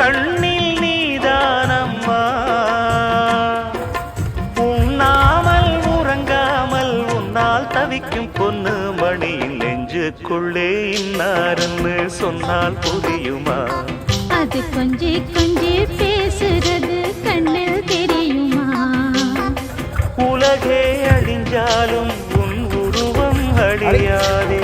கண்ணில் நீதானம்மா உண்ணாமல் உறங்காமல் உன்னால் தவிக்கும் பொண்ணு மணியின் நெஞ்சுக்குள்ளே இன்னாருன்னு சொன்னால் புரியுமா? அது கொஞ்சி கொஞ்சி பேசுறது கண்ணில் தெரியுமா? உலகே அழிஞ்சாலும் உன் உருவம் அழியாதே.